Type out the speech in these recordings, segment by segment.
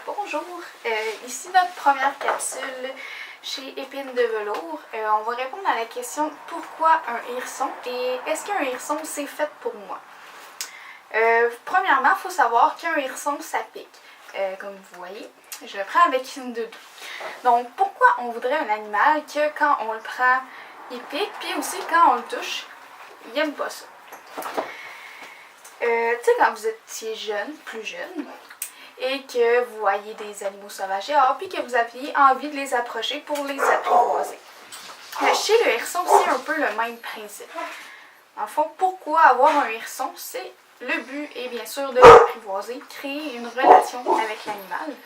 Bonjour, ici notre première capsule chez Épines de velours. On va répondre à la question pourquoi un hérisson et est-ce qu'un hérisson c'est fait pour moi? Premièrement, il faut savoir qu'un hérisson ça pique. Comme vous voyez, je le prends avec une doudou. Donc pourquoi on voudrait un animal que quand on le prend, il pique, puis aussi quand on le touche, il n'aime pas ça. Tu sais, quand vous étiez jeune, plus jeune, et que vous voyez des animaux sauvages dehors, puis que vous aviez envie de les approcher pour les apprivoiser. Chez le hérisson, c'est un peu le même principe. En fond, pourquoi avoir un hérisson? C'est le but est bien sûr de l'apprivoiser, créer une relation avec l'animal.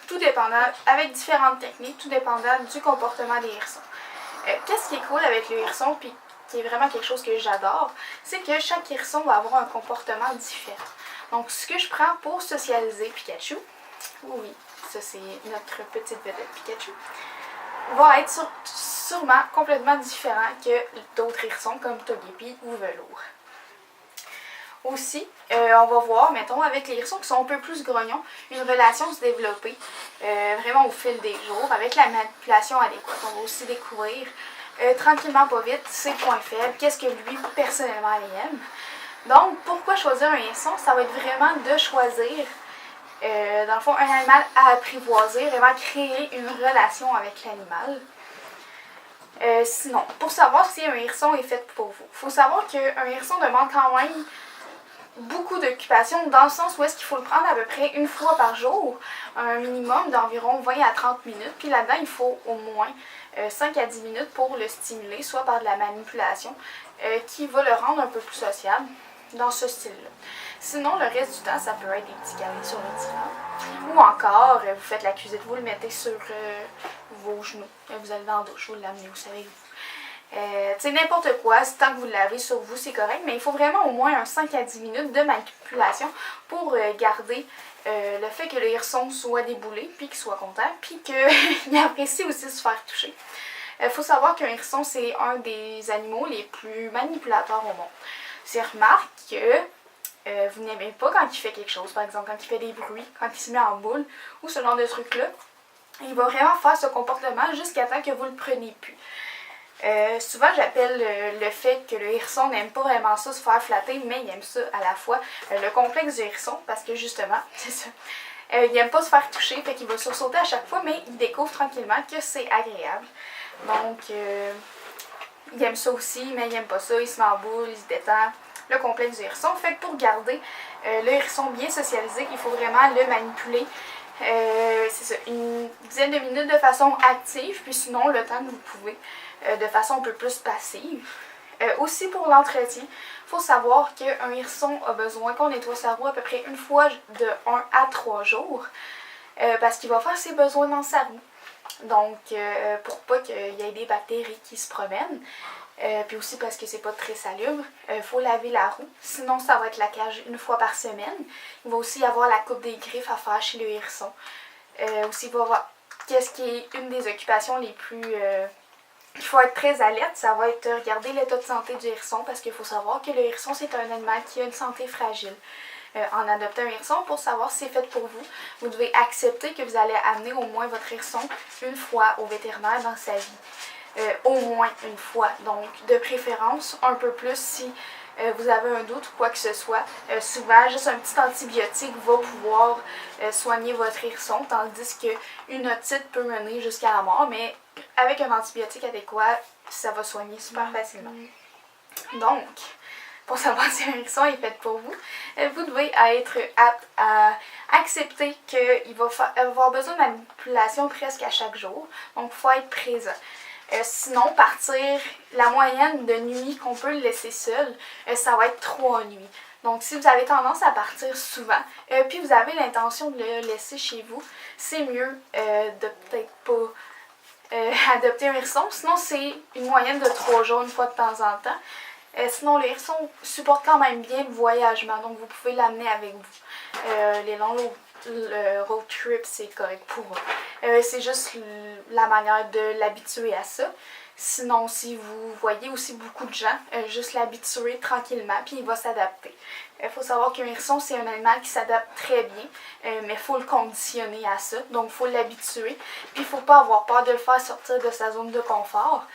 Tout dépendant, avec différentes techniques, tout dépendant du comportement des hérissons. Qu'est-ce qui est cool avec le hérisson, puis qui est vraiment quelque chose que j'adore, c'est que chaque hérisson va avoir un comportement différent. Donc, ce que je prends pour socialiser Pikachu, oui, ça c'est notre petite vedette Pikachu, va être sûrement complètement différent que d'autres hérissons comme Togepi ou Velours. Aussi, on va voir, mettons, avec les hérissons qui sont un peu plus grognons, une relation se développer vraiment au fil des jours avec la manipulation adéquate. On va aussi découvrir tranquillement, pas vite, ses points faibles, qu'est-ce que lui, personnellement, il aime. Donc, pourquoi choisir un hérisson? Ça va être vraiment de choisir, dans le fond, un animal à apprivoiser, vraiment créer une relation avec l'animal. Sinon, pour savoir si un hérisson est fait pour vous, il faut savoir qu'un hérisson demande quand même beaucoup d'occupation, dans le sens où est-ce qu'il faut le prendre à peu près une fois par jour, un minimum d'environ 20 à 30 minutes, puis là-dedans, il faut au moins 5 à 10 minutes pour le stimuler, soit par de la manipulation, qui va le rendre un peu plus sociable dans ce style-là. Sinon, le reste du temps, ça peut être des petits câlins sur le divan, ou encore, vous faites la cuisine, vous le mettez sur vos genoux, vous allez dans la douche, vous l'amenez, vous savez. Tu sais, n'importe quoi, tant que vous l'avez sur vous, c'est correct, mais il faut vraiment au moins un 5 à 10 minutes de manipulation pour garder le fait que le hérisson soit déboulé, puis qu'il soit content, puis qu'il apprécie aussi se faire toucher. Il faut savoir qu'un hérisson, c'est un des animaux les plus manipulateurs au monde. C'est remarque que vous n'aimez pas quand il fait quelque chose, par exemple quand il fait des bruits, quand il se met en boule, ou ce genre de truc-là. Il va vraiment faire ce comportement jusqu'à temps que vous le preniez plus. Souvent j'appelle le fait que le hérisson n'aime pas vraiment ça se faire flatter, mais il aime ça à la fois le complexe du hérisson, parce que justement, c'est ça, il n'aime pas se faire toucher, fait qu'il va sursauter à chaque fois, mais il découvre tranquillement que c'est agréable. Donc, il aime ça aussi, mais il n'aime pas ça, il se met en boule, il se détend, le complexe du hérisson. Fait que pour garder le hérisson bien socialisé, il faut vraiment le manipuler. C'est ça, une dizaine de minutes de façon active, puis sinon le temps que vous pouvez de façon un peu plus passive. Aussi pour l'entretien, il faut savoir qu'un hérisson a besoin qu'on nettoie sa roue à peu près une fois de 1 à 3 jours parce qu'il va faire ses besoins dans sa roue. Donc, pour pas qu'il y ait des bactéries qui se promènent, puis aussi parce que c'est pas très salubre, il faut laver la roue. Sinon, ça va être la cage une fois par semaine. Il va aussi y avoir la coupe des griffes à faire chez le hérisson. Aussi, il va y avoir qu'est-ce qui est une des occupations les plus... il faut être très alerte, ça va être regarder l'état de santé du hérisson, parce qu'il faut savoir que le hérisson, c'est un animal qui a une santé fragile. En adoptant un hérisson, pour savoir si c'est fait pour vous, vous devez accepter que vous allez amener au moins votre hérisson une fois au vétérinaire dans sa vie. Au moins une fois. Donc, de préférence, un peu plus si vous avez un doute ou quoi que ce soit. Souvent, juste un petit antibiotique va pouvoir soigner votre hérisson, tandis qu'une otite peut mener jusqu'à la mort, mais avec un antibiotique adéquat, ça va soigner super facilement. Donc, pour savoir si un hérisson est fait pour vous, vous devez être apte à accepter qu'il va avoir besoin de manipulation presque à chaque jour. Donc, il faut être présent. Sinon, partir la moyenne de nuit qu'on peut le laisser seul, ça va être 3 nuits. Donc, si vous avez tendance à partir souvent, puis vous avez l'intention de le laisser chez vous, c'est mieux de peut-être pas adopter un hérisson. Sinon, c'est une moyenne de 3 jours une fois de temps en temps. Sinon, les hérissons supportent quand même bien le voyagement, donc vous pouvez l'amener avec vous. Les longs road trips, c'est correct pour eux. C'est juste la manière de l'habituer à ça. Sinon, si vous voyez aussi beaucoup de gens, juste l'habituer tranquillement, puis il va s'adapter. Il faut savoir qu'un hérisson, c'est un animal qui s'adapte très bien, mais il faut le conditionner à ça. Donc, il faut l'habituer. Puis, il ne faut pas avoir peur de le faire sortir de sa zone de confort.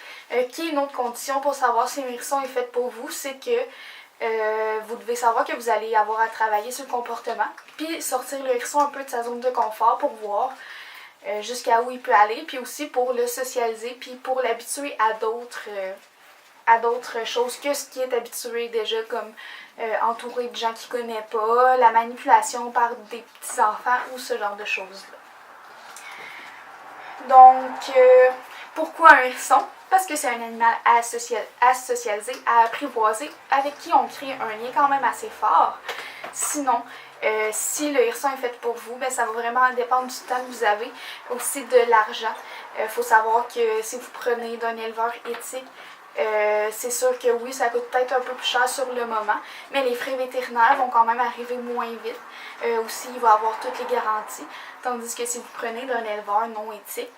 Qui est une autre condition pour savoir si un hérisson est fait pour vous, c'est que vous devez savoir que vous allez avoir à travailler sur le comportement, puis sortir le hérisson un peu de sa zone de confort pour voir jusqu'à où il peut aller, puis aussi pour le socialiser, puis pour l'habituer à d'autres choses que ce qui est habitué déjà, comme entouré de gens qu'il ne connaît pas, la manipulation par des petits-enfants ou ce genre de choses-là. Donc, pourquoi un hérisson? Parce que c'est un animal à socialiser, à apprivoiser, avec qui on crée un lien quand même assez fort. Sinon, si le hérisson est fait pour vous, ben, ça va vraiment dépendre du temps que vous avez, aussi de l'argent. Il faut savoir que si vous prenez d'un éleveur éthique, c'est sûr que oui, ça coûte peut-être un peu plus cher sur le moment, mais les frais vétérinaires vont quand même arriver moins vite. Aussi, il va avoir toutes les garanties. Tandis que si vous prenez d'un éleveur non éthique,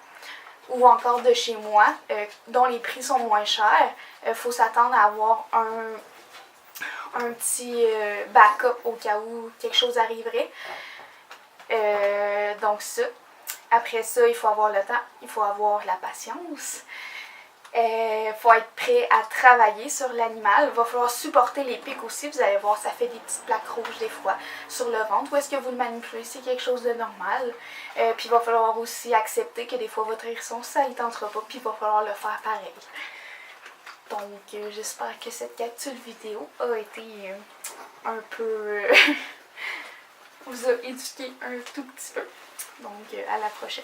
ou encore de chez moi, dont les prix sont moins chers, il faut s'attendre à avoir un petit backup au cas où quelque chose arriverait. Donc ça. Après ça, il faut avoir le temps, il faut avoir la patience. Il faut être prêt à travailler sur l'animal. Il va falloir supporter les pics aussi. Vous allez voir, ça fait des petites plaques rouges des fois sur le ventre. Ou est-ce que vous le manipulez? C'est quelque chose de normal. Puis il va falloir aussi accepter que des fois votre hérisson, ça ne tentera pas. Puis il va falloir le faire pareil. Donc j'espère que cette capsule vidéo a été un peu... vous a éduqué un tout petit peu. Donc à la prochaine.